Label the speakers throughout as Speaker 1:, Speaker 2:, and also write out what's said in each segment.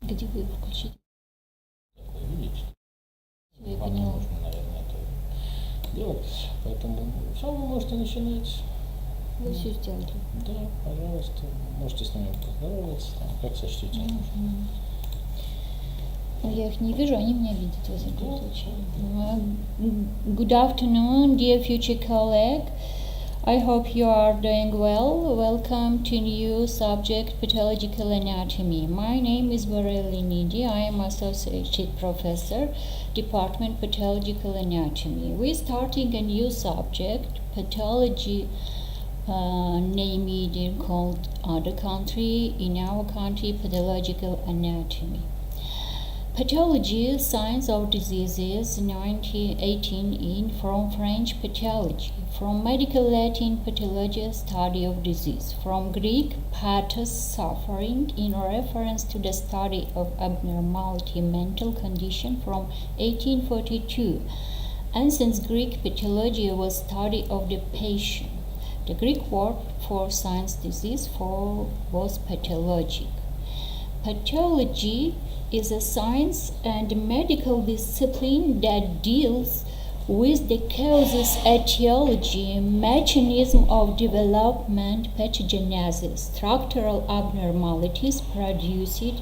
Speaker 1: Где вы включите?
Speaker 2: Такое видите?
Speaker 1: Я
Speaker 2: Вам не
Speaker 1: поняла.
Speaker 2: нужно, наверное, это делать. Поэтому сам вы можете начинать.
Speaker 1: Вы все сделали.
Speaker 2: Да, пожалуйста. Можете с ними поздороваться, там, как сочтете.
Speaker 1: Я их не вижу, они меня видят в этом случае. Good afternoon, dear future colleague. I hope you are doing well. Welcome to new subject, pathological anatomy. My name is Vareli Nidi. I am associate professor, department pathological anatomy. We're starting a new subject, pathology, name it called other country. In our country, pathological anatomy. Pathology, science of diseases, 1918 in from French pathology, from medical Latin pathologia, study of disease, from Greek pathos, suffering, in reference to the study of abnormality, mental condition, from 1842. And since Greek pathology was study of the patient, the Greek word for science disease was pathologic. Pathology is a science and medical discipline that deals with the causes, etiology, mechanism of development, pathogenesis, structural abnormalities produced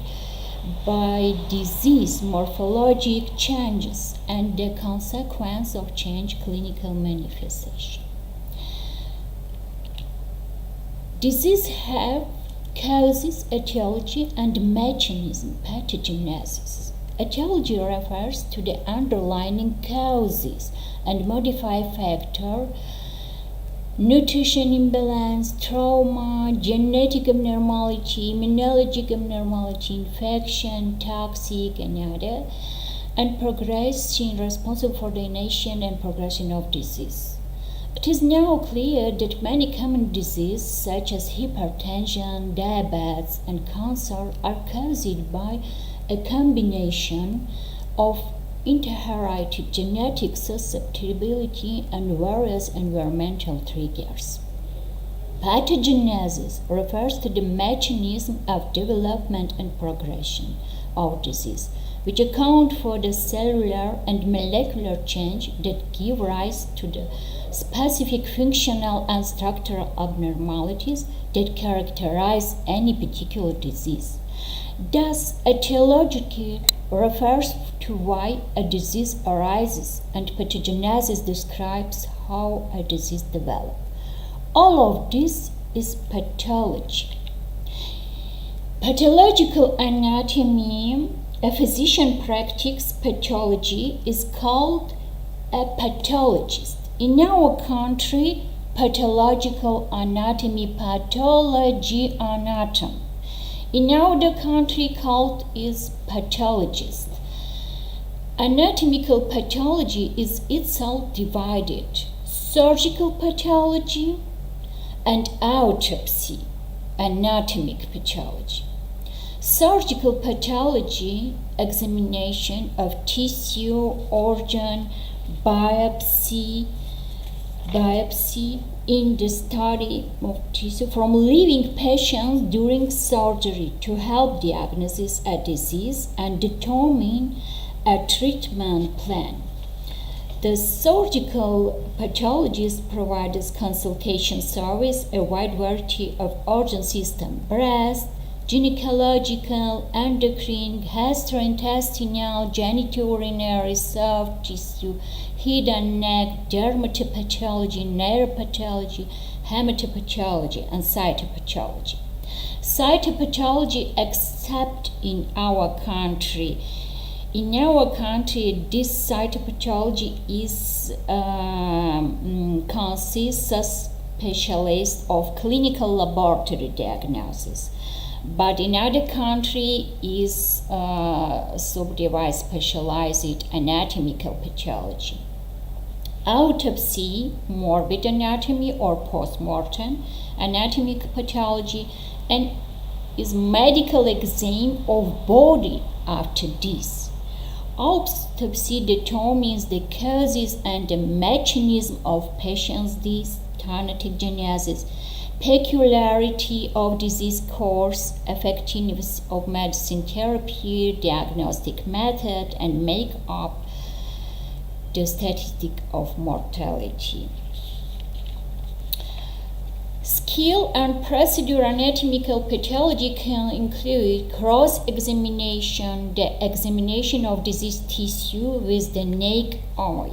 Speaker 1: by disease, morphologic changes, and the consequence of change clinical manifestation. Disease have causes, etiology, and mechanism, pathogenesis. Etiology refers to the underlying causes and modified factor, nutrition imbalance, trauma, genetic abnormality, immunologic abnormality, infection, toxic, and other, and progression responsible for the initiation and progression of disease. It is now clear that many common diseases such as hypertension, diabetes, and cancer are caused by a combination of inherited genetic susceptibility and various environmental triggers. Pathogenesis refers to the mechanism of development and progression of disease, which account for the cellular and molecular change that give rise to the specific functional and structural abnormalities that characterize any particular disease. Thus, etiology refers to why a disease arises, and pathogenesis describes how a disease develops. All of this is pathology. Pathological anatomy, a physician practices pathology, is called a pathologist. In our country, pathological anatomy, pathology anatom. In our country, called is pathologist. Anatomical pathology is itself divided: surgical pathology and autopsy, anatomic pathology. Surgical pathology, examination of tissue, organ, biopsy in the study of tissue from living patients during surgery to help diagnose a disease and determine a treatment plan. The surgical pathologist provides consultation service, a wide variety of organ systems: breast, gynecological, endocrine, gastrointestinal, genitourinary, soft tissue, head and neck, dermatopathology, neuropathology, hematopathology, and cytopathology. Cytopathology, except in our country. In our country, this cytopathology consists of specialists of clinical laboratory diagnosis, but in other country is subdivided specialized anatomical pathology. Autopsy, morbid anatomy or postmortem anatomic pathology, and is medical exam of body after this. Autopsy determines the causes and the mechanism of patient's death, thanatogenesis, peculiarity of disease course, effectiveness of medicine therapy, diagnostic method, and make up the statistic of mortality. Skill and procedure anatomical pathology can include cross-examination, the examination of diseased tissue with the naked eye.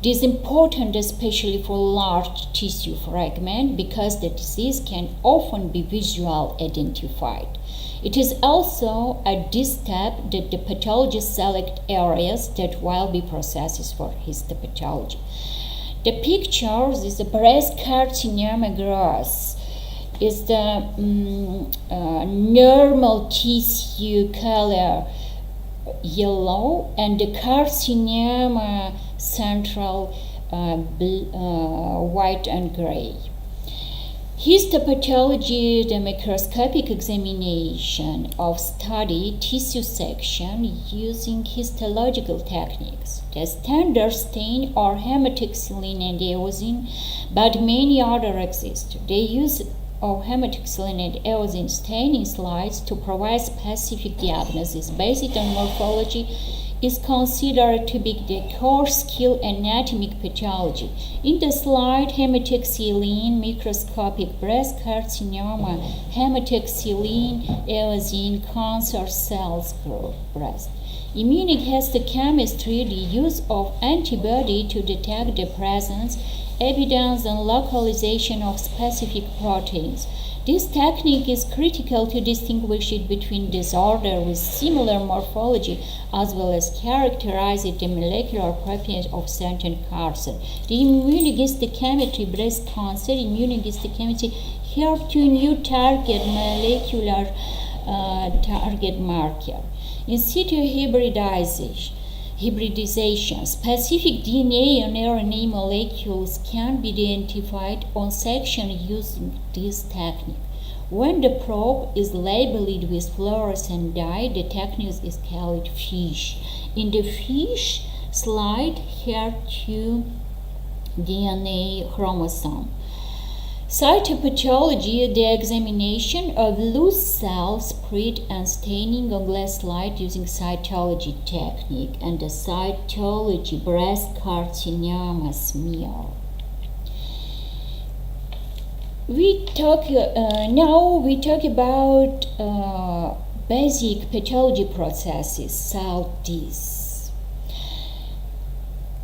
Speaker 1: This is important especially for large tissue fragments because the disease can often be visually identified. It is also at this step that the pathologist selects areas that will be processed for histopathology. The pictures is the breast carcinoma gross, is the normal tissue color yellow, and the carcinoma central white and gray. Histopathology, the microscopic examination of study tissue section using histological techniques. The standard stain or hematoxylin and eosin, but many other exist. The use of hematoxylin and eosin staining slides to provide specific diagnosis based on morphology is considered to be the core skill anatomic pathology. In the slide, hematoxylin, microscopic breast carcinoma, hematoxylin, eosin, cancer cells, breast. Immunohistochemistry, the use of antibody to detect the presence, evidence, and localization of specific proteins. This technique is critical to distinguish it between disorders with similar morphology as well as characterize the molecular properties of certain cancers. The immunohistochemistry breast cancer immunohistochemistry help to new target molecular target marker. In situ hybridization, specific DNA and RNA molecules can be identified on section using this technique. When the probe is labeled with fluorescent dye, the technique is called FISH. In the FISH slide, here two DNA chromosome. Cytopathology, the examination of loose cells, spread and staining on glass slide using cytology technique, and the cytology breast carcinoma smear. Now we talk about basic pathology processes, cell death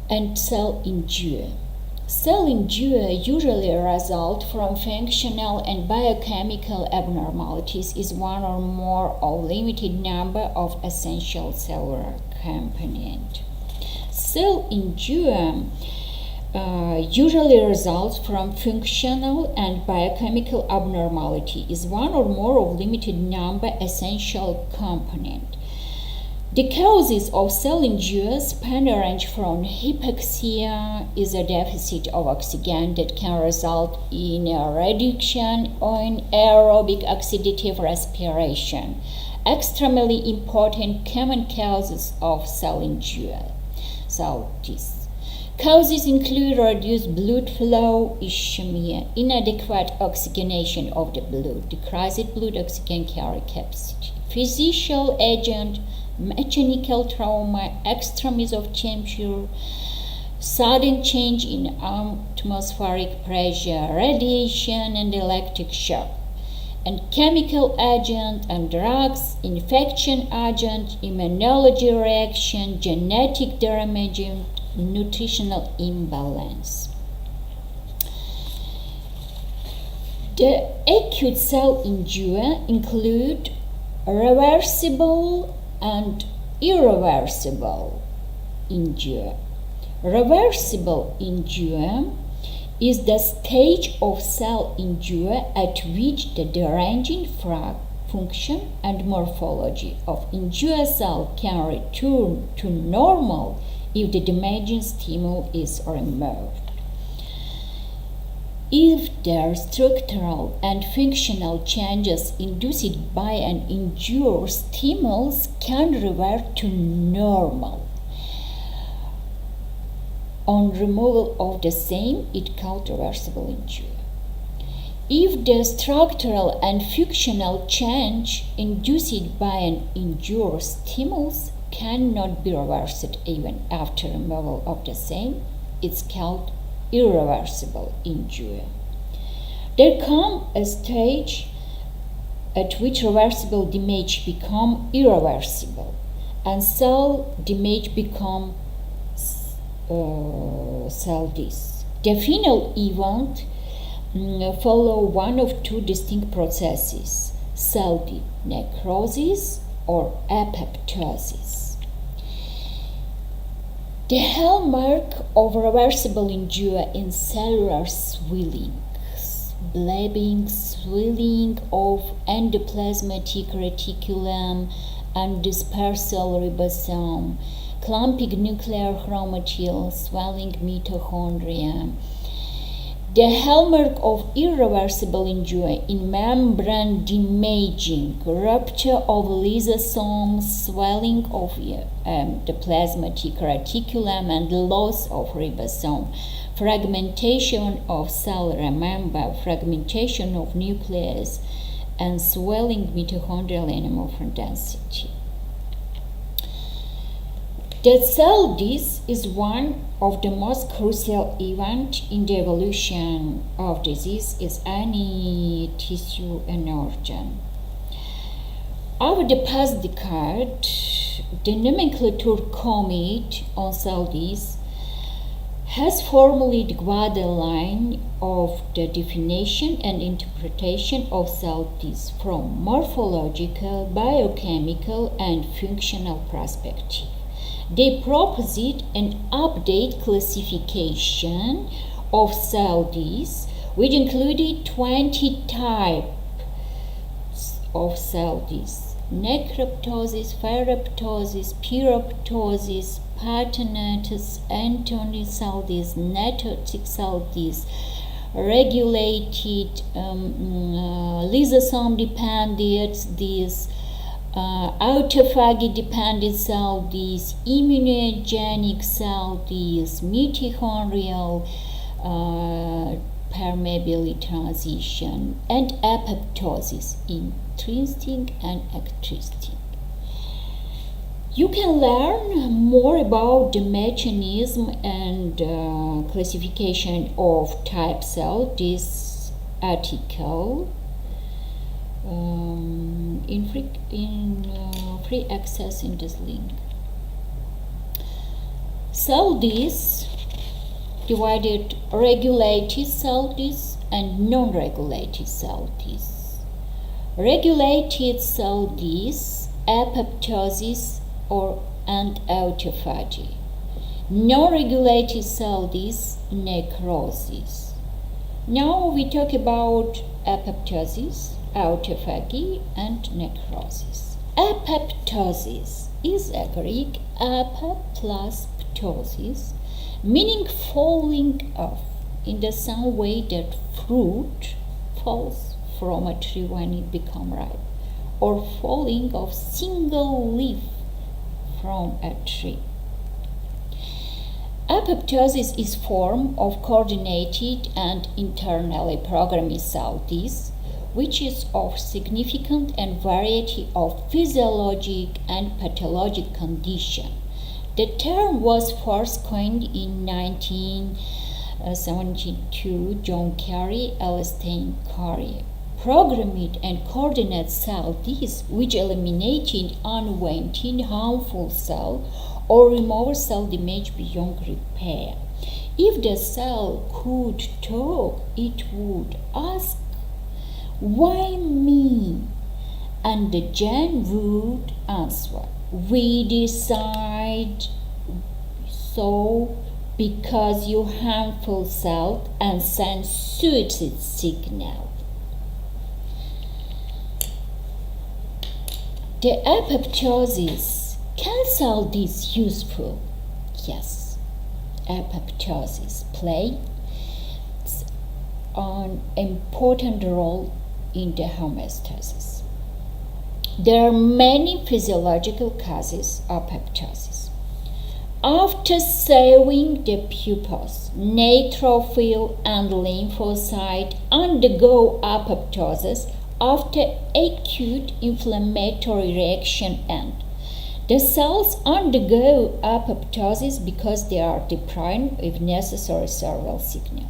Speaker 1: and cell injury. Cell injury usually results from functional and biochemical abnormalities is one or more or limited number of essential cellular components. Cell injury usually results from functional and biochemical abnormality is one or more of limited number essential components. The causes of cell injuries range from hypoxia is a deficit of oxygen that can result in a reduction in aerobic oxidative respiration. Extremely important common causes of cell injury. So these causes include reduced blood flow, ischemia, inadequate oxygenation of the blood, decreased blood oxygen carry capacity, physical agent, mechanical trauma, extremes of temperature, sudden change in atmospheric pressure, radiation and electric shock, and chemical agent and drugs, infection agent, immunology reaction, genetic damage, nutritional imbalance. The acute cell injury include reversible and irreversible injury. Reversible injury is the stage of cell injury at which the deranging function and morphology of injured cell can return to normal if the damaging stimulus is removed. If there are structural and functional changes induced by an injured stimulus can revert to normal. On removal of the same, it called reversible injury. if the structural and functional change induced by an injurious stimulus cannot be reversed even after removal of the same, it's called irreversible injury. There comes a stage at which reversible damage become irreversible and cell damage become cell death. The final event follow one of two distinct processes: cell death, necrosis, or apoptosis. The hallmark of reversible injury in cellular swelling, bleeding, swelling of endoplasmatic reticulum and dispersal ribosome, clumping nuclear chromatins, swelling mitochondria. The hallmark of irreversible injury in membrane damaging, rupture of lysosomes, swelling of the plasmatic reticulum and loss of ribosome, fragmentation of cellular membrane, fragmentation of nucleus, and swelling mitochondrial animal density. The cell death is one of the most crucial events in the evolution of disease in any tissue and organ. Over the past decade, the nomenclature commit on cell death has formally drawn the line of the definition and interpretation of cell death from morphological, biochemical, and functional perspective. They proposed an updated classification of cell death, which included 20 types of cell death: necroptosis, pharoptosis, pyroptosis, pathonetis, antony cell death, netotic cell death, regulated lysosome dependent death, autophagy dependent cell death, immunogenic cell death, mitochondrial permeability transition, and apoptosis, intrinsic and extrinsic. You can learn more about the mechanism and classification of type cell this article in free access in this link. Cell death divided regulated cell death and non-regulated cell death. Regulated cell death, apoptosis and autophagy. Non-regulated cell death, necrosis. Now we talk about apoptosis, autophagy, and necrosis. Apoptosis is a Greek apa plus ptosis, meaning falling off, in the same way that fruit falls from a tree when it becomes ripe, or falling off single leaf from a tree. Apoptosis is form of coordinated and internally programmed cell death, which is of significant and variety of physiologic and pathologic condition. The term was first coined in 1972 John Carey, Elstein Carey. Programmed and coordinated cell death, which eliminated unwanted harmful cell or remove cell damage beyond repair. If the cell could talk, it would ask, "Why me?" And the gene would answer, "We decide so because you harmful cell," and send suicide signal. The apoptosis. Can cell death useful? Yes. Apoptosis plays an important role in the homeostasis. There are many physiological causes of apoptosis. After saving the pupils, neutrophil and lymphocyte undergo apoptosis after acute inflammatory reaction end. The cells undergo apoptosis because they are deprived of necessary survival signal.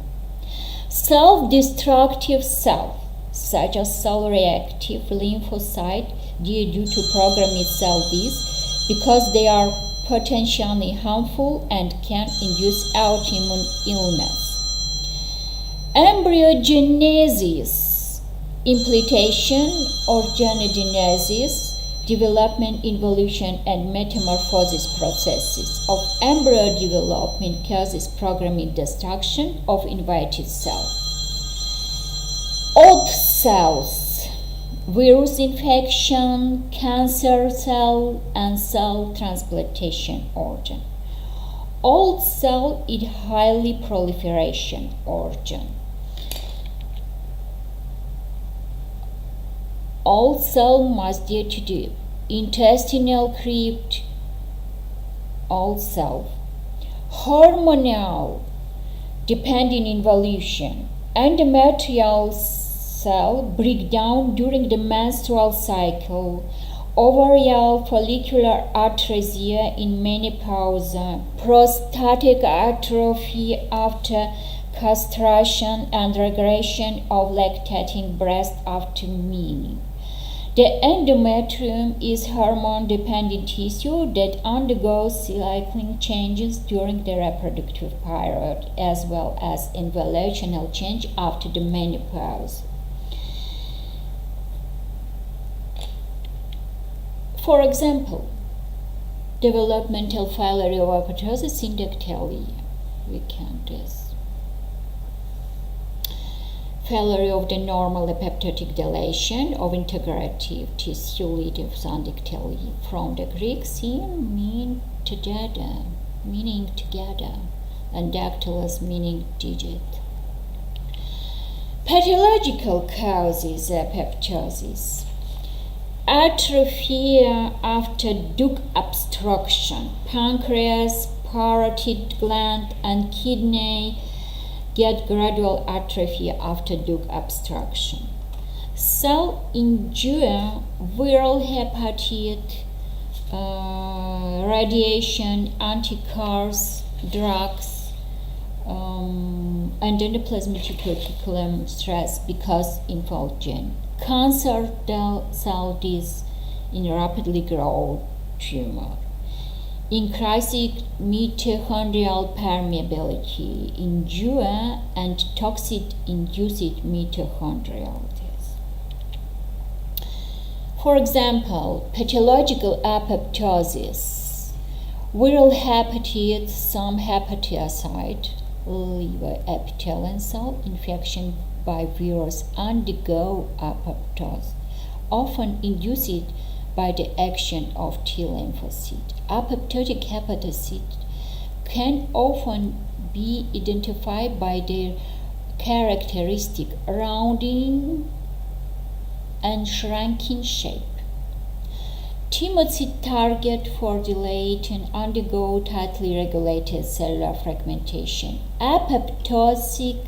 Speaker 1: Self-destructive cells, such as cell-reactive lymphocyte, due to programmed cell death because they are potentially harmful and can induce autoimmune illness. Embryogenesis, implantation, organogenesis, development, evolution, and metamorphosis processes of embryo development causes programmed destruction of invited cells. Old cells, virus infection, cancer cell, and cell transplantation organ. Old cell is highly proliferation organ. Old cell must due to the intestinal crypt, old cell, hormonal dependent involution, endometrial cell breakdown during the menstrual cycle, ovarial follicular atresia in menopause, prostatic atrophy after castration, and regression of lactating breast after weaning. The endometrium is hormone-dependent tissue that undergoes cycling changes during the reproductive period as well as evolutional change after the menopause. For example, developmental failure of apoptosis in dactylia. We can do this. Failure of the normal apoptotic dilation of integrative tissue leading on dactylia, from the Greek sin meaning together, and dactylus meaning digit. Pathological causes of apoptosis. Atrophy after duct obstruction, pancreas, parotid gland, and kidney get gradual atrophy after duct obstruction. Cell injury, viral hepatitis, radiation, anti-cars, drugs, and endoplasmic reticulum stress because involved cancer cell death in rapidly growing tumor. Increasing mitochondrial permeability, injury, and toxic-induced mitochondrial death. For example, pathological apoptosis, viral hepatitis, some hepatocyte, liver epithelial cell infection by virus undergo apoptosis, often induced by the action of T lymphocyte. Apoptotic hepatocytes can often be identified by their characteristic rounding and shrinking shape. Thymocyte target for delayed and undergo tightly regulated cellular fragmentation. Apoptotic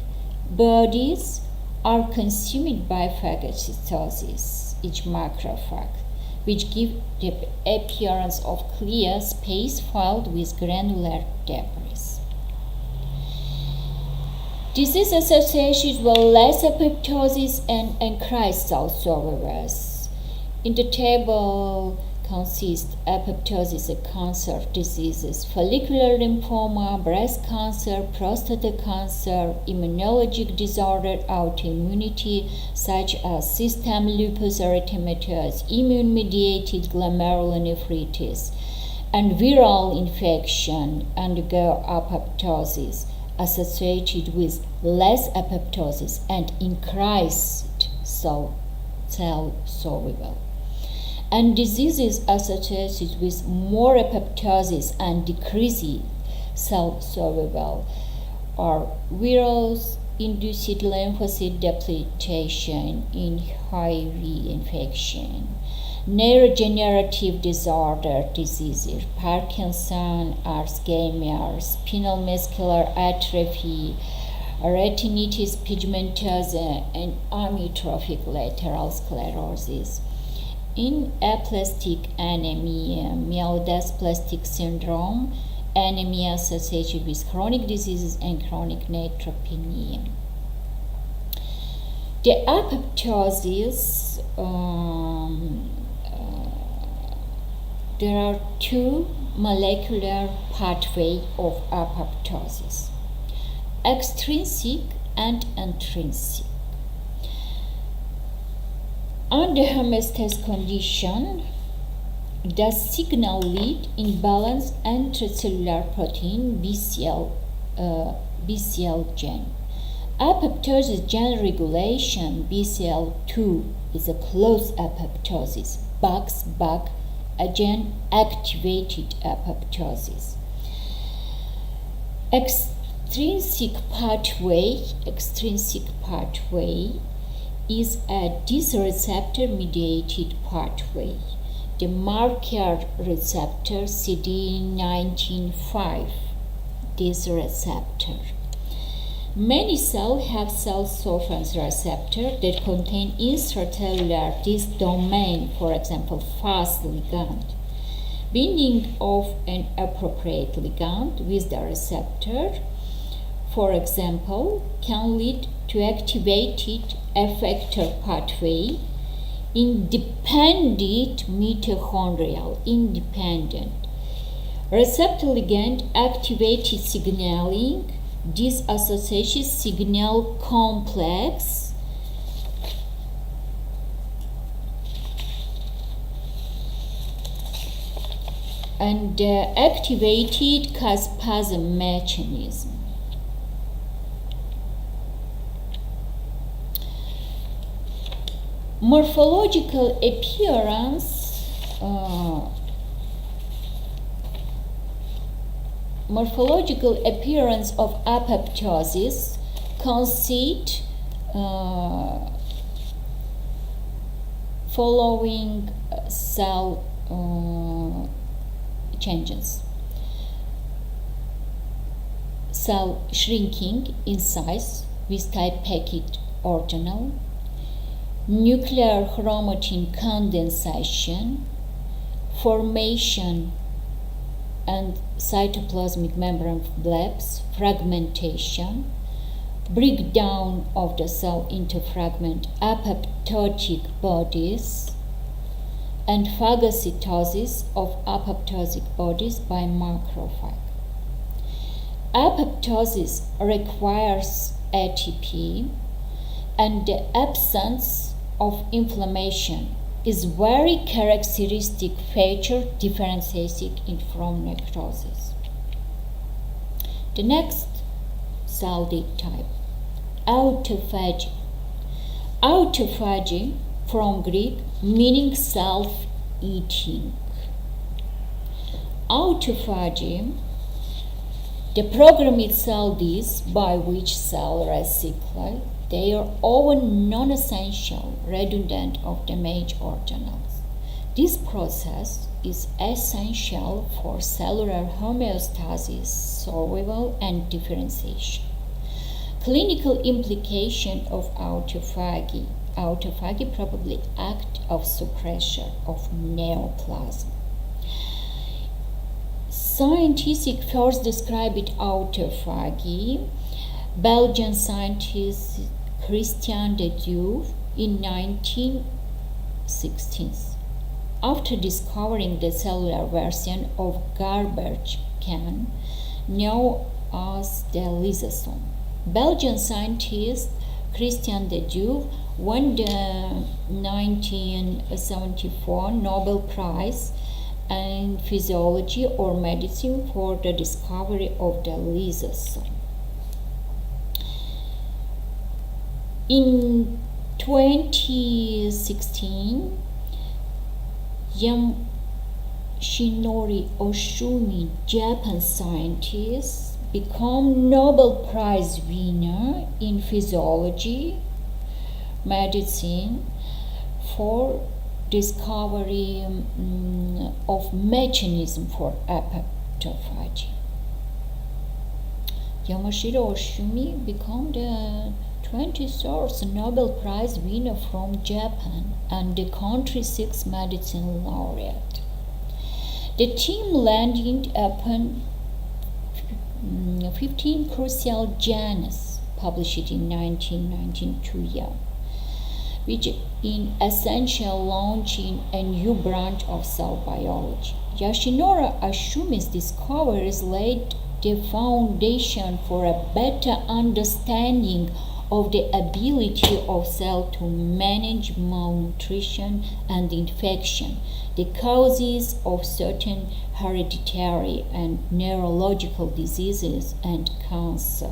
Speaker 1: bodies are consumed by phagocytosis, each macrophage, which give the appearance of clear space filled with granular debris. Disease associated with less apoptosis and increased cell survivors. In the table consists apoptosis of cancer diseases, follicular lymphoma, breast cancer, prostate cancer, immunologic disorder, autoimmunity such as system lupus erythematosus, immune-mediated glomerulonephritis, and viral infection undergo apoptosis associated with less apoptosis and increased cell survival. And diseases associated with more apoptosis and decreased cell survival are virus-induced lymphocyte depletion in HIV infection, neurodegenerative diseases, Parkinson, Alzheimer's, spinal muscular atrophy, retinitis pigmentosa, and amyotrophic lateral sclerosis. In aplastic anemia, myelodysplastic syndrome, anemia associated with chronic diseases, and chronic neutropenia. The apoptosis, there are two molecular pathways of apoptosis: extrinsic and intrinsic. Under homeostasis condition, the signal lead imbalance intracellular protein BCL gene. Apoptosis gene regulation BCL2 is a close apoptosis, buck a gene activated apoptosis. Extrinsic pathway is a this receptor mediated pathway. The marker receptor CD195, this receptor. Many cells have cell surface receptor that contain intracellular this domain, for example, Fas ligand. Binding of an appropriate ligand with the receptor, for example, can lead to activated effector pathway, independent receptor ligand activated signaling, this associated signal complex and activated caspasm mechanism. Morphological appearance of apoptosis consists following cell changes: cell shrinking in size with tight packed organelle, nuclear chromatin condensation, formation and cytoplasmic membrane flaps, fragmentation, breakdown of the cell into fragment apoptotic bodies, and phagocytosis of apoptotic bodies by macrophage. Apoptosis requires ATP, and the absence of inflammation is very characteristic feature differentiating it from necrosis. The next cell death type, autophagy. Autophagy from Greek meaning self-eating. Autophagy, the programmed cell death by which cell recycle they are often non-essential, redundant of damaged organelles. This process is essential for cellular homeostasis, survival, and differentiation. Clinical implication of autophagy. Autophagy probably act of suppression of neoplasm. Scientists first described autophagy. Belgian scientist Christian de Duve in 1960s, after discovering the cellular version of garbage can known as the lysosome. Belgian scientist Christian de Duve won the 1974 Nobel Prize in Physiology or Medicine for the discovery of the lysosome. In 2016, Yamshinori Oshumi, Japan scientist, became Nobel Prize winner in Physiology, Medicine for discovery of mechanism for autophagy. Yamashiro Oshumi became the 23rd Nobel Prize winner from Japan and the country's 6th medicine laureate. The team landed upon 15 crucial genes published in 1992, which in essential launching a new branch of cell biology. Yoshinori Oshumi's discoveries laid the foundation for a better understanding of the ability of cells to manage malnutrition and infection, the causes of certain hereditary and neurological diseases and cancer.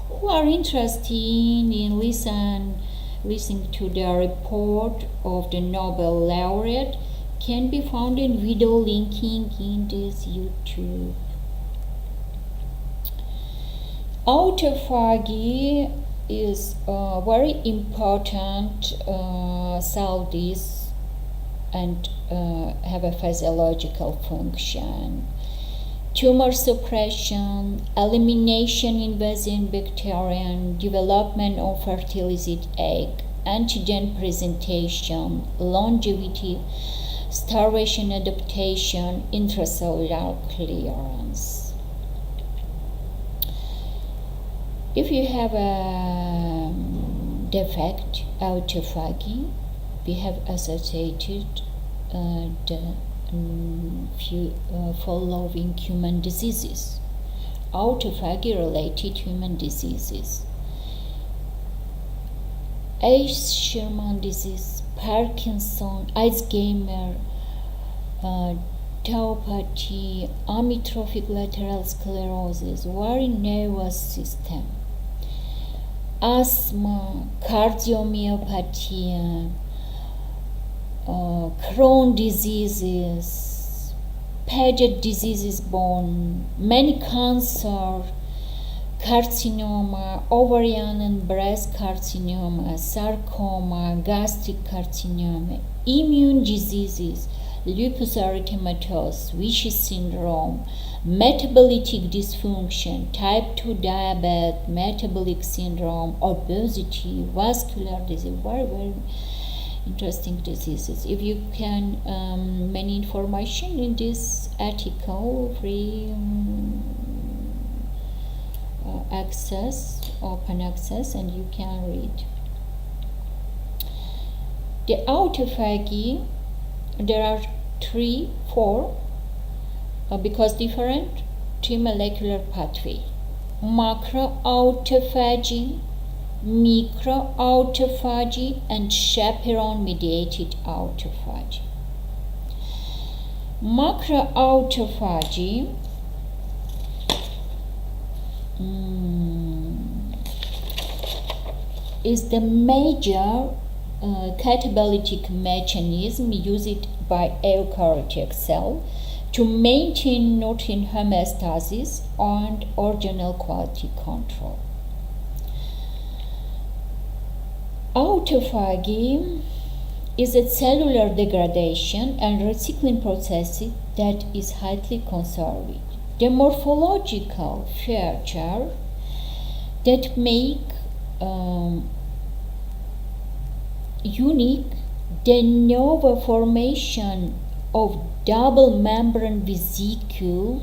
Speaker 1: Who are interested in listening to the report of the Nobel laureate can be found in video linking in this YouTube. Autophagy is a very important cell disease and have a physiological function. Tumor suppression, elimination invasive bacteria, development of fertilized egg, antigen presentation, longevity, starvation adaptation, intracellular clearance. If you have a defect, autophagy, we have associated the following human diseases. Autophagy-related human diseases: Sherman disease, Parkinson, Alzheimer, tauopathy, amyotrophic lateral sclerosis, worrying nervous system, asthma, cardiomyopathy, Crohn's diseases, Paget diseases, bone, many cancer, carcinoma, ovarian and breast carcinoma, sarcoma, gastric carcinoma, immune diseases, lupus erythematosus, Vichy syndrome, metabolic dysfunction, type 2 diabetes, metabolic syndrome, obesity, vascular disease, very interesting diseases. If you can, many information in this article, free access, open access, and you can read. The autophagy, there are 4 because different 3 molecular pathway: macroautophagy, microautophagy, and chaperone-mediated autophagy. Macroautophagy is the major catalytic mechanism used by eukaryotic cell to maintain nutrient homeostasis and organelle quality control. Autophagy is a cellular degradation and recycling process that is highly conserved. The morphological feature that make unique de novo formation of double membrane vesicule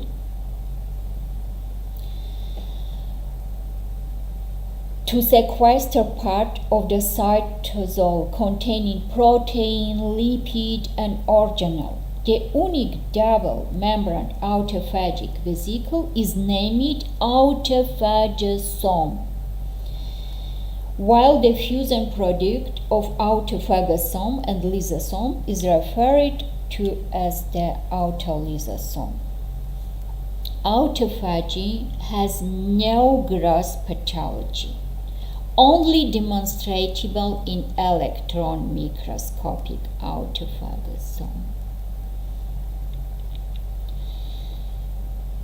Speaker 1: to sequester part of the cytosol containing protein, lipid, and organelle. The unique double membrane autophagic vesicle is named autophagosome, while the fusion product of autophagosome and lysosome is referred to as the autolysosome. Autophagy has no gross pathology, only demonstrable in electron microscopic autophagosome.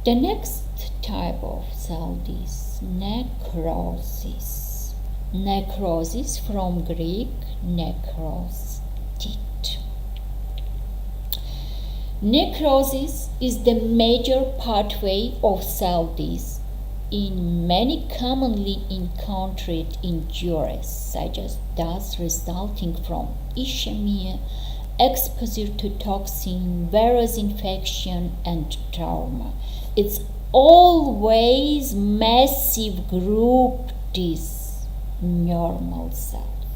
Speaker 1: The next type of cell is necrosis. Necrosis from Greek nekros, death. Necrosis is the major pathway of cell death in many commonly encountered injuries, such as death resulting from ischemia, exposure to toxin, virus infection, and trauma. It's always massive group death, normal cells,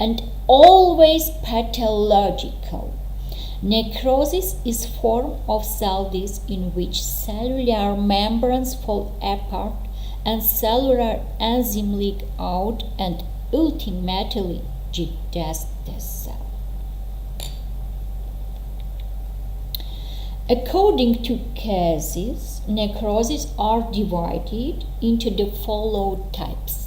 Speaker 1: and always pathological. Necrosis is a form of cell death in which cellular membranes fall apart and cellular enzymes leak out and ultimately death the cell. According to cases, necrosis are divided into the following types.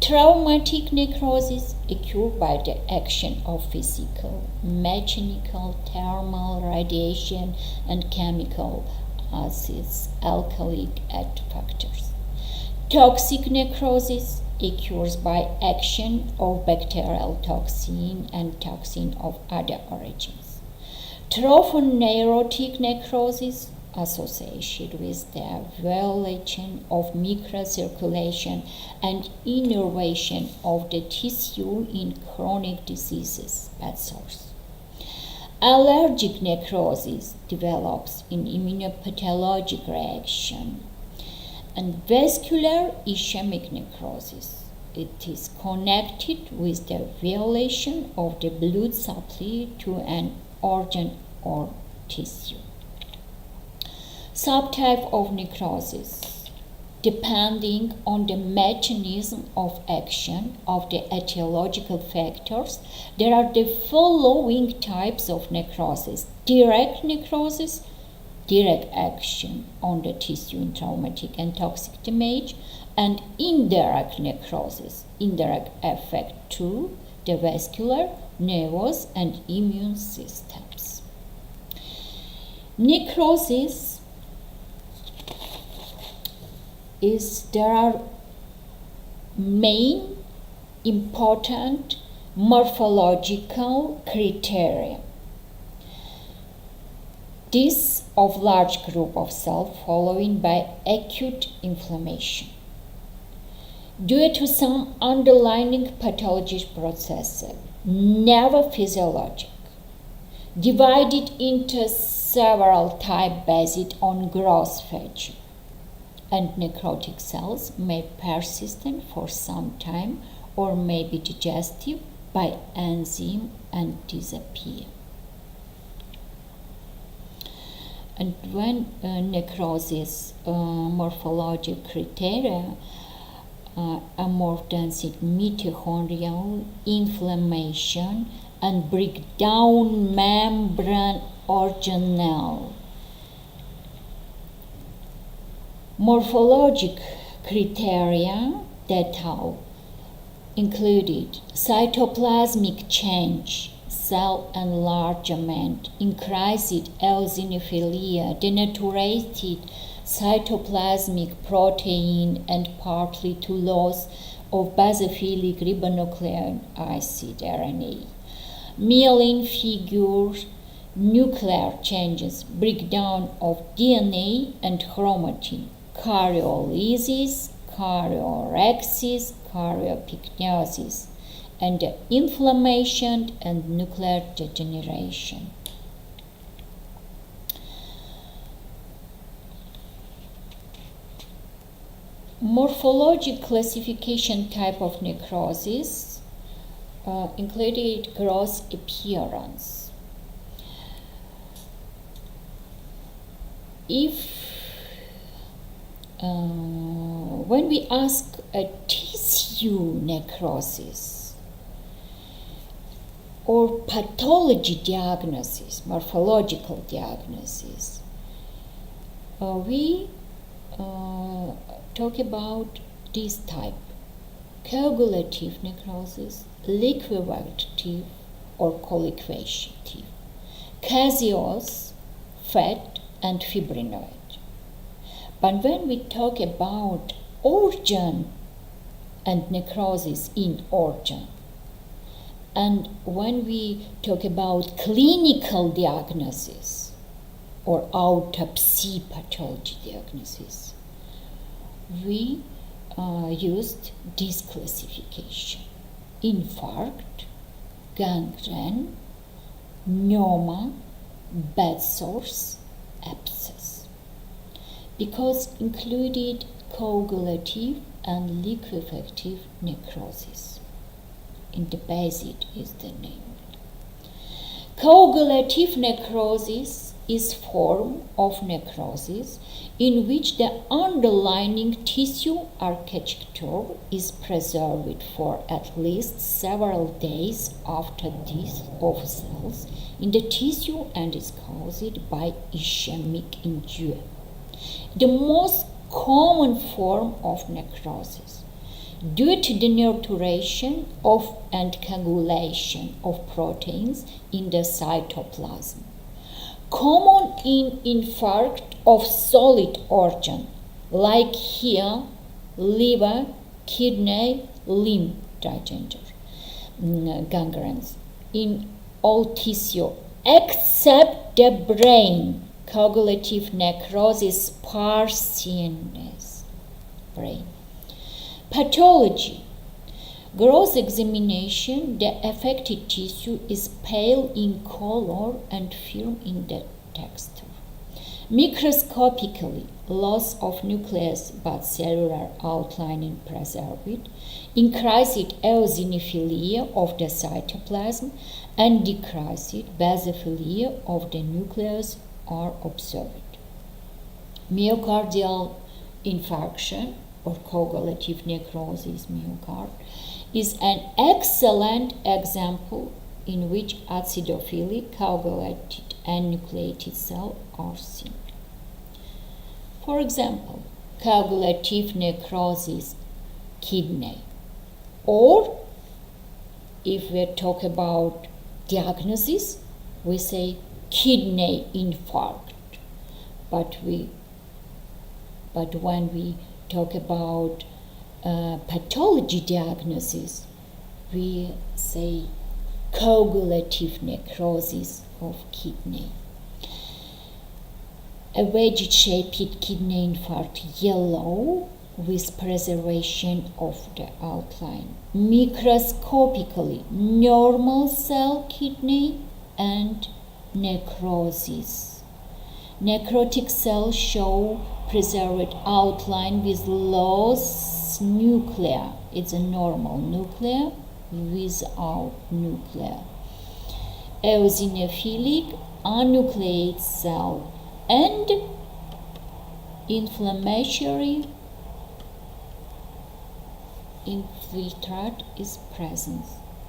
Speaker 1: Traumatic necrosis occurs by the action of physical, mechanical, thermal, radiation, and chemical acids, alkalic factors. Toxic necrosis occurs by action of bacterial toxin and toxin of other origins. Trophonerotic necrosis associated with the violation of microcirculation and innervation of the tissue in chronic diseases, bed sores. Allergic necrosis develops in immunopathologic reaction. And vascular ischemic necrosis. It is connected with the violation of the blood supply to an organ or tissue. Subtype of necrosis. Depending on the mechanism of action of the etiological factors, there are the following types of necrosis. Direct necrosis, direct action on the tissue in traumatic and toxic damage, and indirect necrosis, indirect effect to the vascular, nervous, and immune systems. Necrosis there are main important morphological criteria. This of large group of cells following by acute inflammation due to some underlying pathologic process, never physiologic, divided into several types based on growth feature. And necrotic cells may persist for some time or may be digested by enzyme and disappear. And when necrosis morphologic criteria are more density mitochondrial inflammation and breakdown membrane organelle. Morphologic criteria that are included cytoplasmic change, cell enlargement, increased eosinophilia, denaturated cytoplasmic protein, and partly to loss of basophilic ribonucleic acid RNA. Myelin figures, nuclear changes, breakdown of DNA and chromatin, karyolysis, karyorexis, karyopyknosis, and inflammation and nuclear degeneration. Morphologic classification type of necrosis included gross appearance. When we ask a tissue necrosis or pathology diagnosis, morphological diagnosis, we talk about this type: coagulative necrosis, liquefative or colliquative, caseous, fat, and fibrinoid. But when we talk about organ and necrosis in organ, and when we talk about clinical diagnosis, or autopsy pathology diagnosis, we used this classification: infarct, gangrene, pneuma, bed sores, abscess, because included coagulative and liquefactive necrosis. In the basic is the name. Coagulative necrosis is form of necrosis in which the underlying tissue architecture is preserved for at least several days after death of cells in the tissue and is caused by ischemic injury. The most common form of necrosis, due to the alteration of and coagulation of proteins in the cytoplasm. Common in infarct of solid organ, like here, liver, kidney, limb, gangrenes, in all tissue except the brain. Coagulative necrosis sparseness, brain. Pathology. Gross examination, the affected tissue is pale in color and firm in the texture. Microscopically, loss of nucleus but cellular outlining preserved, increased eosinophilia of the cytoplasm, and decreased basophilia of the nucleus are observed. Myocardial infarction or coagulative necrosis myocard is an excellent example in which acidophilic, coagulated, and nucleated cells are seen. For example, coagulative necrosis kidney, or if we talk about diagnosis, we say kidney infarct. But when we talk about pathology diagnosis, we say coagulative necrosis of kidney. A wedge-shaped kidney infarct, yellow, with preservation of the outline. Microscopically, normal cell kidney and necrosis. Necrotic cells show preserved outline with loose nuclei. It's a normal nuclear without nuclear. Eosinophilic anucleate cell and inflammatory infiltrate is present.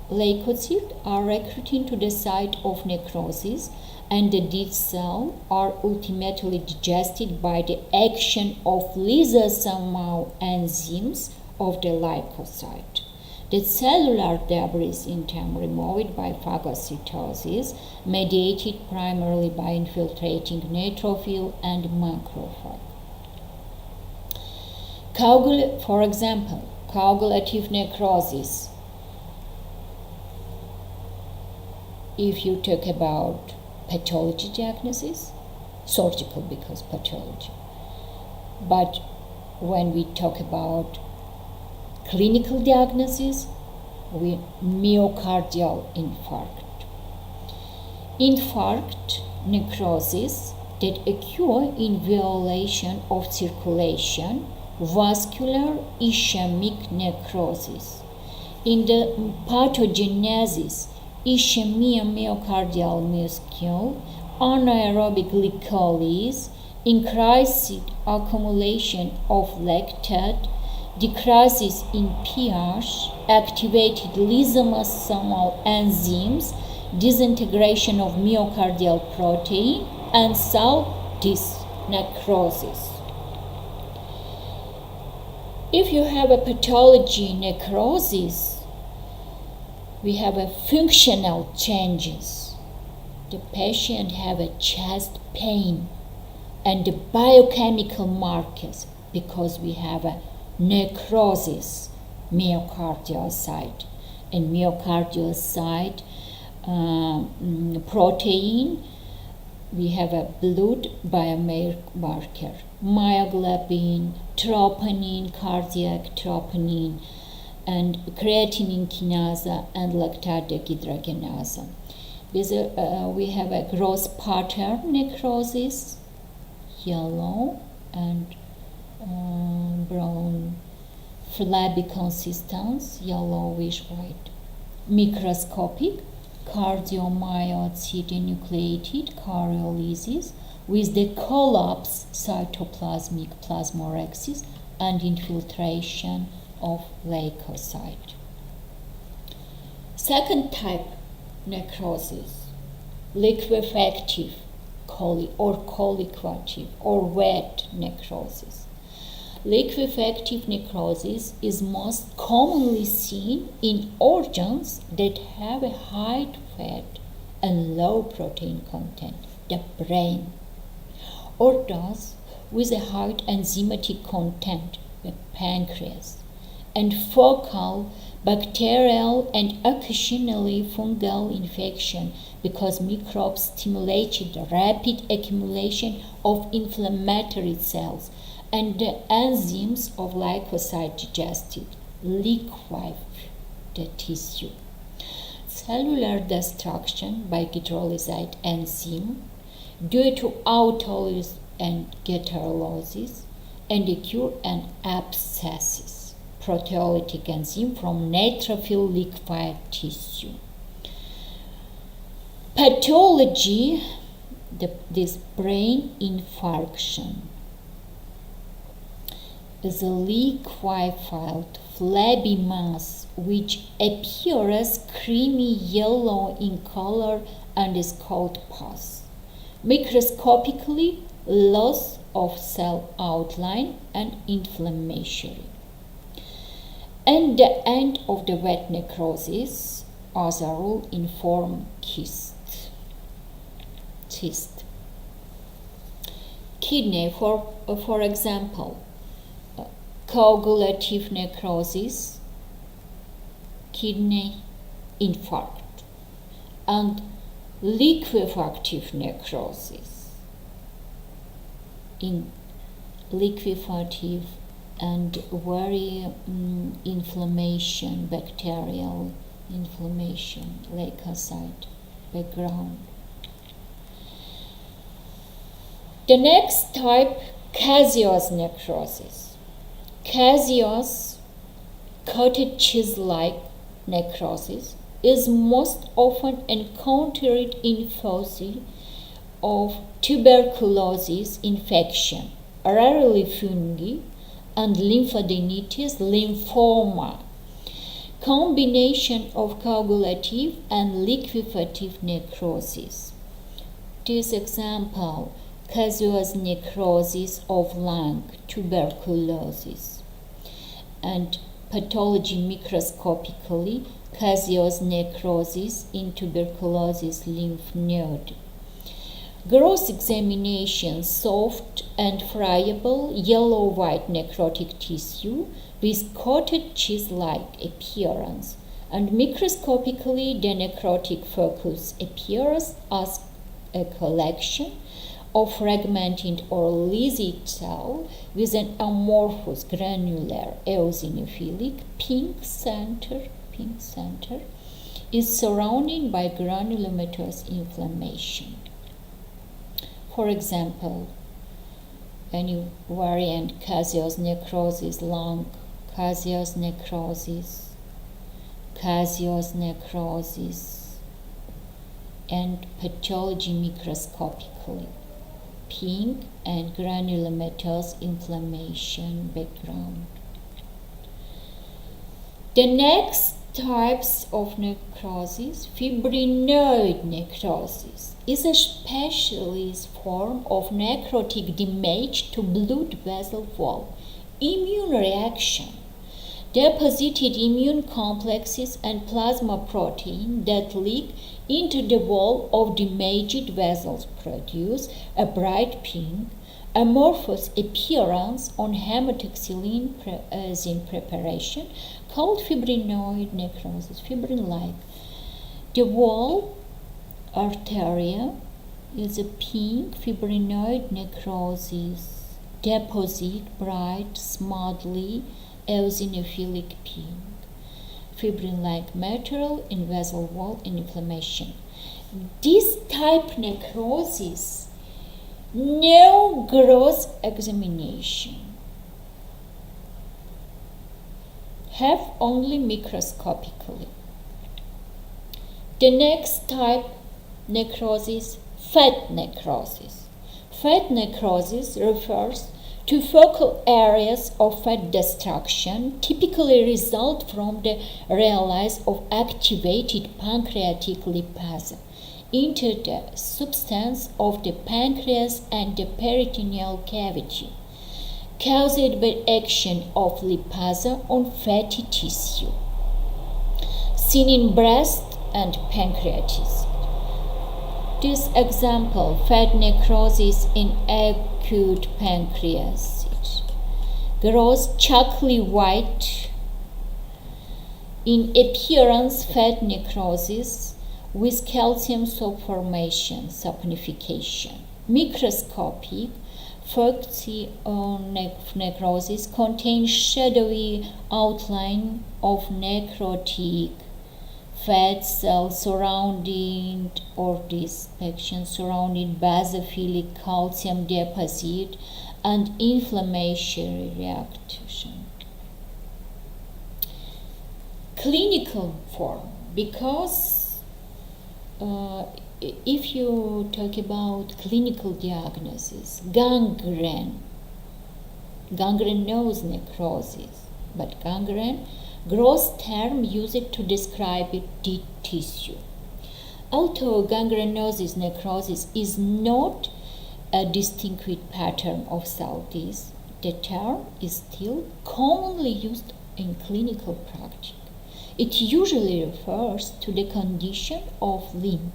Speaker 1: Leukocytes are recruiting to the site of necrosis, and the dead cells are ultimately digested by the action of lysosomal enzymes of the leukocyte. The cellular debris in turn removed by phagocytosis, mediated primarily by infiltrating neutrophil and macrophage. For example, coagulative necrosis. If you talk about pathology diagnosis, surgical because pathology. But when we talk about clinical diagnosis, we myocardial infarct. Infarct necrosis that occur in violation of circulation, vascular ischemic necrosis. In the pathogenesis, ischemia myocardial muscle, anaerobic glycolysis, increased accumulation of lactate, decreases in pH, activated lysosomal enzymes, disintegration of myocardial protein, and cell necrosis. If you have a pathology necrosis, we have a functional changes. The patient have a chest pain and the biochemical markers because we have a necrosis myocardial site, and myocardial site protein we have a blood biomarker, myoglobin, troponin, cardiac troponin, and creatinine kinase and lactate dehydrogenase. We have a gross pattern necrosis, yellow and brown, flabby consistence, yellowish white. Microscopic, cardiomyocyte denucleated choriolysis with the collapse cytoplasmic plasmorexis and infiltration of leukocyte. Second type necrosis, liquefactive colliquative or wet necrosis. Liquefactive necrosis is most commonly seen in organs that have a high fat and low protein content, the brain, or those with a high enzymatic content, the pancreas, and focal bacterial and occasionally fungal infection because microbes stimulated the rapid accumulation of inflammatory cells and the enzymes of leukocyte digested, liquefy the tissue. Cellular destruction by hydrolyzed enzyme due to autolysis and heterolysis and occur an abscesses, proteolytic enzyme from neutrophil liquefied tissue. Pathology, this brain infarction, is a liquefied flabby mass which appears creamy yellow in color and is called pus. Microscopically, loss of cell outline and inflammatory. And the end of the wet necrosis, as a rule, inform cyst. Kidney, for example, coagulative necrosis, kidney infarct, and liquefactive necrosis, in liquefactive and very inflammation, bacterial inflammation, leukocyte background. The next type, caseous necrosis. Caseous, cottage cheese-like necrosis is most often encountered in foci of tuberculosis infection, rarely fungi, and lymphadenitis, lymphoma. Combination of coagulative and liquefactive necrosis. This example, caseous necrosis of lung, tuberculosis, and pathology microscopically, caseous necrosis in tuberculosis lymph node. Gross examination, soft and friable yellow-white necrotic tissue with cottage cheese-like appearance, and microscopically the necrotic focus appears as a collection of fragmented or lizard cell with an amorphous granular eosinophilic pink center is surrounded by granulomatous inflammation. For example, any variant caseous necrosis lung, caseous necrosis, and pathology microscopically, pink and granulomatous inflammation background. The next types of necrosis, fibrinoid necrosis, is a specialist form of necrotic damage to blood vessel wall, immune reaction, deposited immune complexes and plasma protein that leak into the wall of damaged vessels produce a bright pink, amorphous appearance on hematoxylin preparation called fibrinoid necrosis, fibrin-like. The wall arteria is a pink fibrinoid necrosis, deposit bright, smoothly eosinophilic pink, fibrin-like material in vessel wall and inflammation. This type necrosis, no gross examination, have only microscopically. The next type necrosis, fat necrosis. Fat necrosis refers to focal areas of fat destruction, typically result from the release of activated pancreatic lipase into the substance of the pancreas and the peritoneal cavity, caused by action of lipase on fatty tissue, seen in breast and pancreatitis. This example, fat necrosis in acute pancreatitis, grows chocolate white in appearance. Fat necrosis with calcium subformation, saponification. Microscopic Foci necrosis contains shadowy outline of necrotic fat cells surrounding or dissection surrounding basophilic calcium deposit and inflammatory reaction. Clinical form, because if you talk about clinical diagnosis, gangrenous necrosis, but gangrene, gross term used to describe dead tissue. Although gangrenous necrosis is not a distinct pattern of cell death, the term is still commonly used in clinical practice. It usually refers to the condition of limb,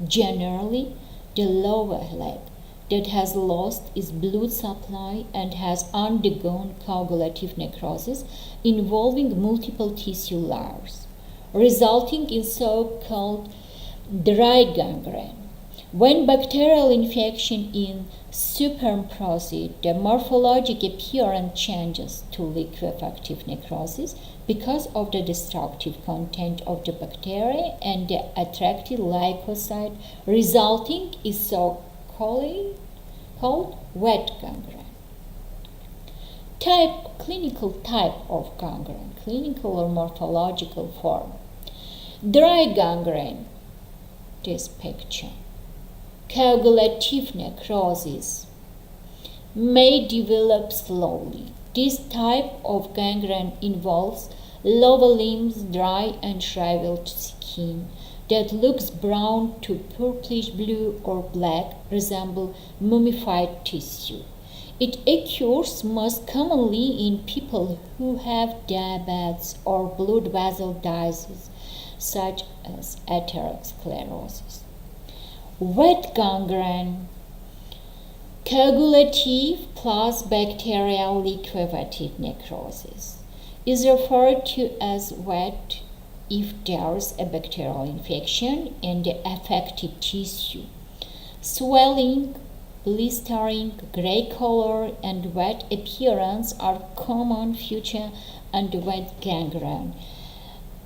Speaker 1: generally the lower leg, that has lost its blood supply and has undergone coagulative necrosis involving multiple tissue layers, resulting in so-called dry gangrene. When bacterial infection in superimposed, the morphologic appearance changes to liquefactive necrosis because of the destructive content of the bacteria and the attractive leukocyte, resulting in called wet gangrene. Clinical type of gangrene, clinical or morphological form. Dry gangrene, this picture. Coagulative necrosis may develop slowly. This type of gangrene involves lower limbs, dry and shriveled skin that looks brown to purplish blue or black, resemble mummified tissue. It occurs most commonly in people who have diabetes or blood vessel disease, such as atherosclerosis. Wet gangrene, coagulative plus bacterial liquefative necrosis, is referred to as wet if there is a bacterial infection in the affected tissue. Swelling, blistering, gray color, and wet appearance are common features under wet gangrene.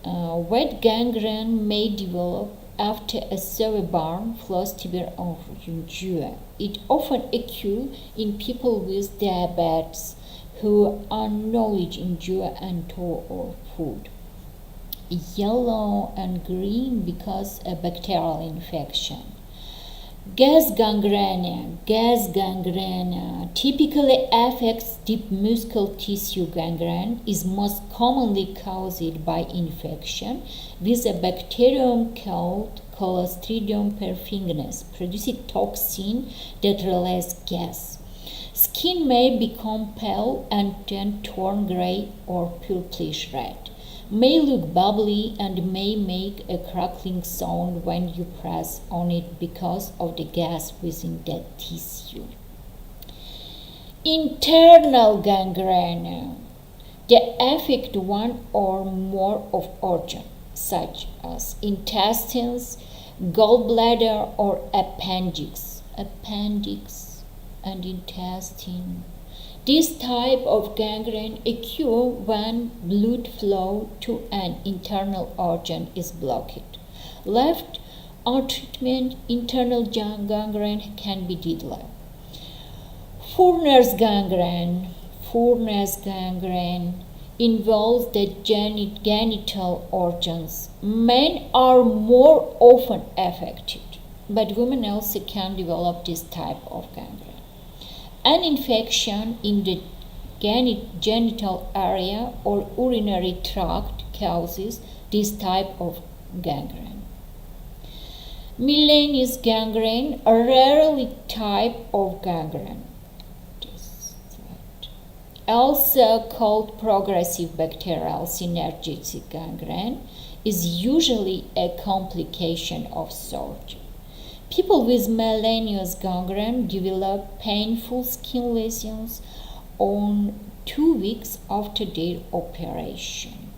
Speaker 1: Wet gangrene may develop after a severe burn, frost-severe or injury. It often occurs in people with diabetes who acknowledge injury and toll or food. Yellow and green because of bacterial infection. Gas gangrene typically affects deep muscle tissue. Gangrene is most commonly caused by infection with a bacterium called Clostridium perfringens, producing toxin that releases gas. Skin may become pale and then turn gray or purplish red, may look bubbly, and may make a crackling sound when you press on it because of the gas within the tissue. Internal gangrene, they affect one or more of organs, such as intestines, gallbladder or appendix and intestine. This type of gangrene occurs when blood flow to an internal organ is blocked. Left untreated, internal gangrene can be deadly. Furnace gangrene involves the genital organs. Men are more often affected, but women also can develop this type of gangrene. An infection in the genital area or urinary tract causes this type of gangrene. Milanese gangrene, a rarely type of gangrene, also called progressive bacterial synergistic gangrene, is usually a complication of surgery. People with Milanese gangrene develop painful skin lesions on 2 weeks after their operation.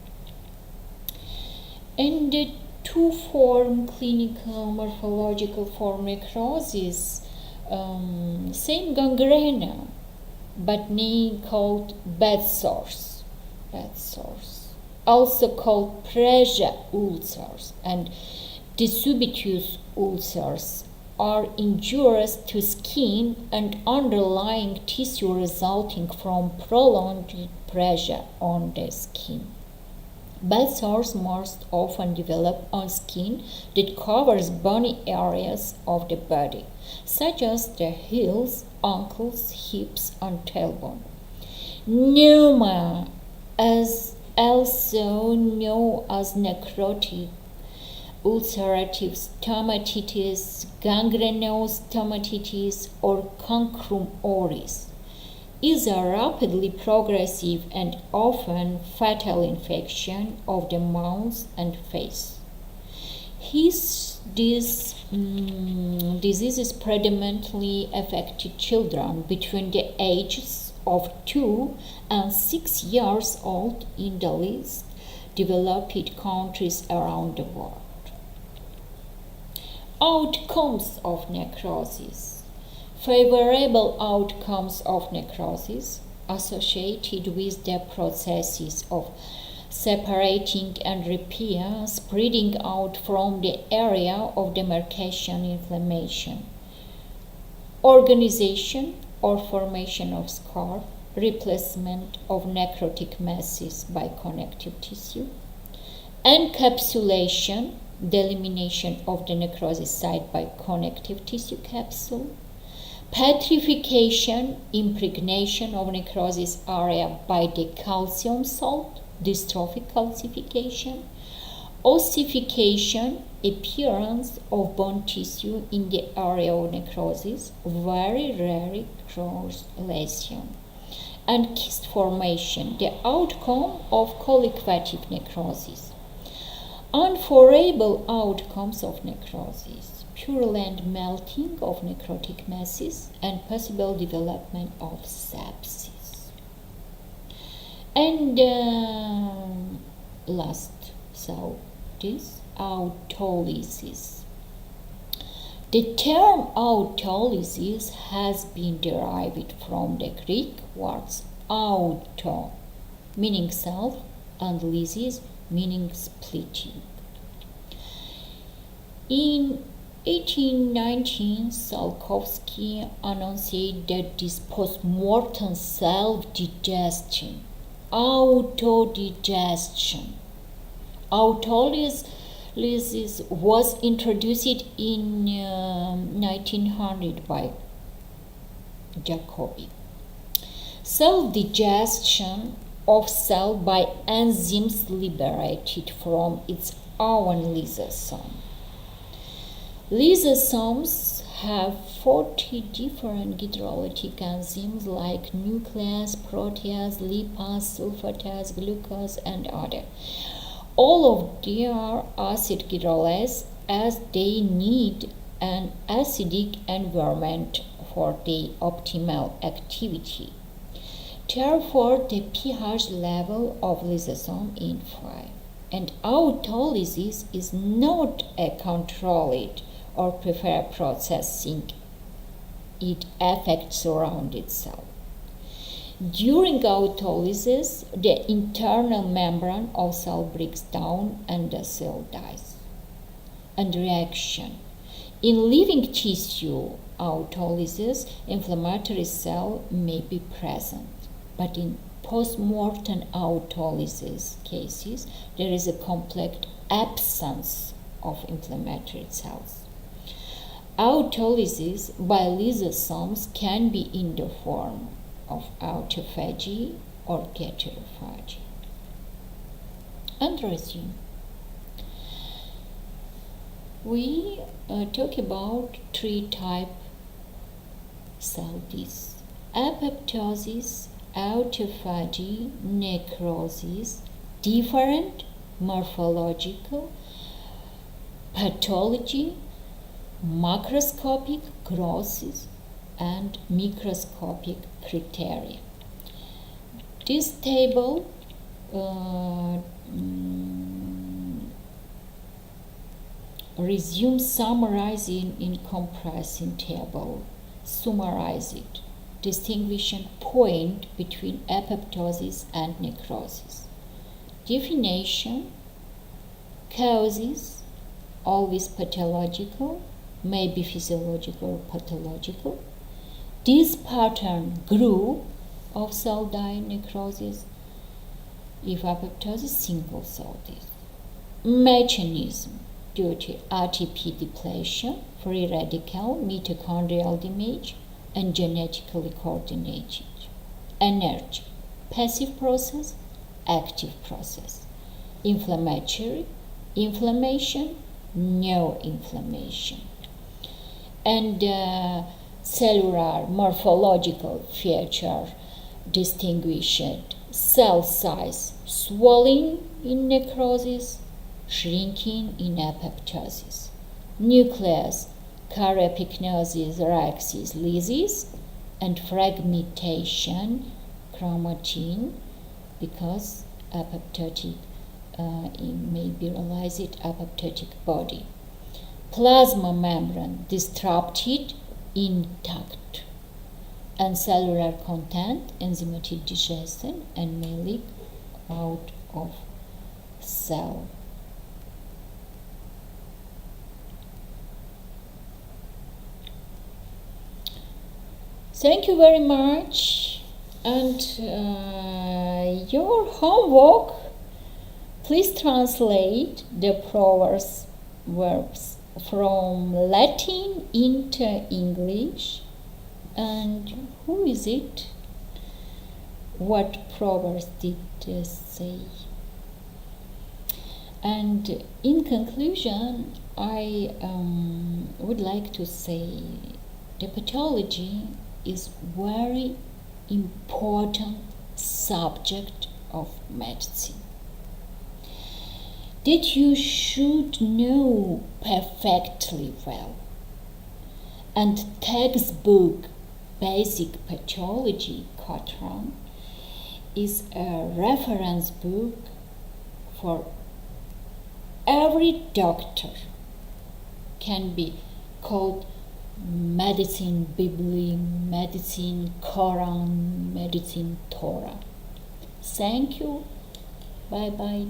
Speaker 1: And the two-form clinical morphological form necrosis, same gangrene, but name called bed sores, also called pressure ulcers and decubitus ulcers, are injurious to skin and underlying tissue resulting from prolonged pressure on the skin. Bed sores most often develop on skin that covers bony areas of the body, such as the heels, ankles, hips, and tailbone. Pneuma, also known as necrotic ulcerative stomatitis, gangrenous stomatitis, or cancrum oris, is a rapidly progressive and often fatal infection of the mouth and face. This disease predominantly affected children between the ages of 2 and 6 years old in the least developed countries around the world. Outcomes of necrosis. Favorable outcomes of necrosis associated with the processes of separating and repair spreading out from the area of demarcation inflammation, organization or formation of scar, replacement of necrotic masses by connective tissue, encapsulation, the elimination of the necrosis site by connective tissue capsule, petrification, impregnation of necrosis area by the calcium salt, dystrophic calcification, ossification, appearance of bone tissue in the area of necrosis, very rare cross lesion, and kyst formation, the outcome of colliquative necrosis. Unfavorable outcomes of necrosis, purulent melting of necrotic masses, and possible development of sepsis. And last, so this autolysis. The term autolysis has been derived from the Greek words auto, meaning self, and lysis, meaning splitting. In 1819, Tsiolkovsky announced that this post-mortem self-digestion, autodigestion, autolysis was introduced in 1900 by Jacobi. Self-digestion of cell by enzymes liberated from its own lysosome. Lysosomes have 40 different hydrolytic enzymes like nuclease, protease, lipase, sulfatase, glucose, and other. All of them are acid hydrolase as they need an acidic environment for their optimal activity. Therefore, the pH level of lysosome is 5. And autolysis is not a controlled or preferred processing. It affects around itself. During autolysis, the internal membrane of cell breaks down and the cell dies. And reaction. In living tissue autolysis, inflammatory cell may be present, but in post-mortem autolysis cases, there is a complete absence of inflammatory cells. Autolysis by lysosomes can be in the form of autophagy or heterophagy. And resume. We talk about 3 type cell deaths: apoptosis, autophagy, necrosis, different morphological pathology, macroscopic grosses, and microscopic criteria. This table resume summarizing in compressing table, summarize it, distinguishing point between apoptosis and necrosis. Definition: causes, always pathological, may be physiological or pathological. This pattern group of cell dying necrosis, if apoptosis, single cell death. Mechanism: due to ATP depletion, free radical, mitochondrial damage, and genetically coordinated. Energy: passive process, active process. Inflammatory: inflammation, no inflammation. And cellular morphological feature distinguished: cell size, swelling in necrosis, shrinking in apoptosis. Nucleus: karyoepignosis, raxis, lysis, and fragmentation, chromatin, because apoptotic it may be realized apoptotic body. Plasma membrane disrupted, intact, and cellular content enzymatic digestion and may leak out of cell. Thank you very much. And your homework, please translate the proverbs verbs from Latin into English. And who is it? What proverbs did they say? And in conclusion, I would like to say the pathology is very important subject of medicine that you should know perfectly well. And textbook basic pathology Cotran is a reference book for every doctor. Can be called medicine Bible, medicine Quran, medicine Torah. Thank you. Bye bye.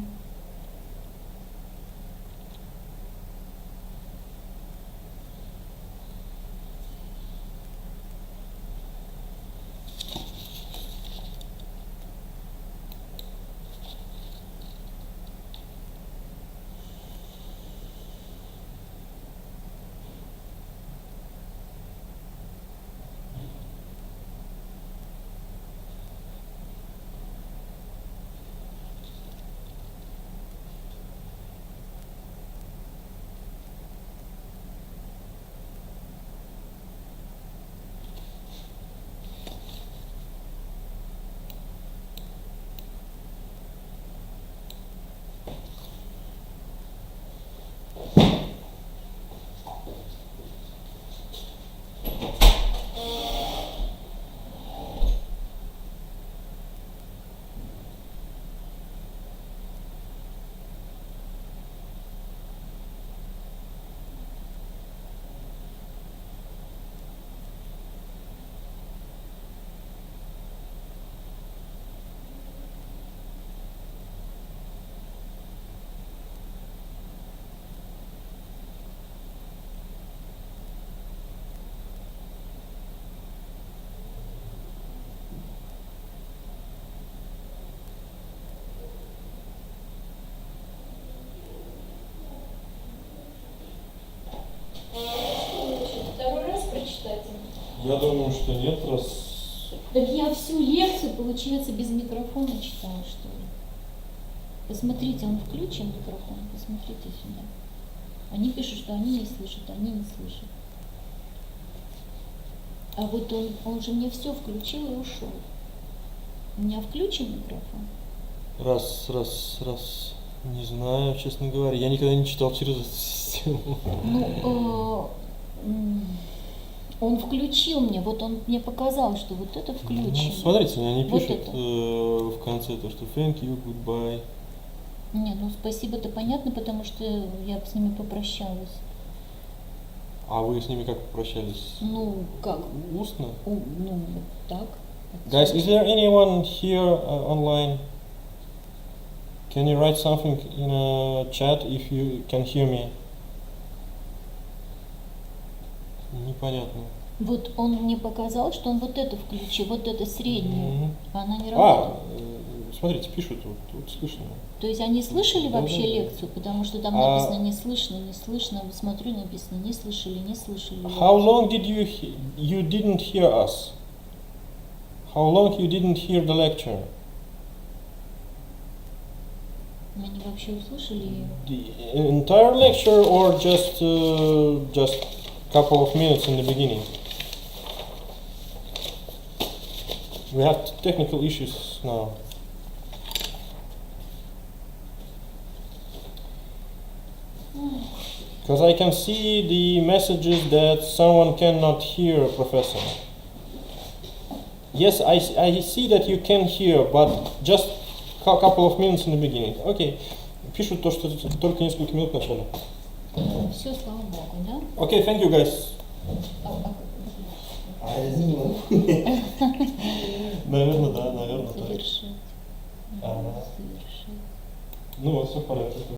Speaker 2: Я думаю, что нет, раз...
Speaker 1: Так я всю лекцию, получается, без микрофона читала, что ли? Посмотрите, он включен микрофон, посмотрите сюда. Они пишут, что они не слышат, они не слышат. А вот он же мне все включил и ушел. У меня включен микрофон?
Speaker 2: Раз. Не знаю, честно говоря. Я никогда не читал через эту систему.
Speaker 1: Ну, он включил мне, вот он мне показал, что вот это включено.
Speaker 2: Ну, смотрите, они
Speaker 1: Вот
Speaker 2: пишут
Speaker 1: это.
Speaker 2: в конце то, что thank you, goodbye.
Speaker 1: Не, ну спасибо-то понятно, потому что я с ними попрощалась.
Speaker 2: А вы с ними как попрощались?
Speaker 1: Ну, как?
Speaker 2: Устно?
Speaker 1: Ну, вот так.
Speaker 2: Guys, is there anyone here online? Can you write something in a chat if you can hear me? Непонятно.
Speaker 1: Вот он мне показал, что он вот это включил, вот это среднее. А она не работает.
Speaker 2: Смотрите, пишут, вот слышно.
Speaker 1: То есть они слышали
Speaker 2: Да,
Speaker 1: вообще
Speaker 2: да.
Speaker 1: лекцию, потому что там написано не слышно, не слышно. Смотрю, написано не слышали, не слышали.
Speaker 2: How long did you didn't hear us? How long you didn't hear the lecture?
Speaker 1: Они вообще услышали ее?
Speaker 2: The entire lecture or just couple of minutes in the beginning? We have technical issues now. Because I can see the messages that someone cannot hear, Professor. Yes, I see that you can hear, but just a couple of minutes in the beginning. Okay. Пишут то, что только несколько минут в начале.
Speaker 1: Все, слава богу, да?
Speaker 2: Okay, thank you, guys. Наверное, да, наверное.
Speaker 1: Совершить.
Speaker 2: Ага.
Speaker 1: Совершить.
Speaker 2: Ну вот, все в порядке.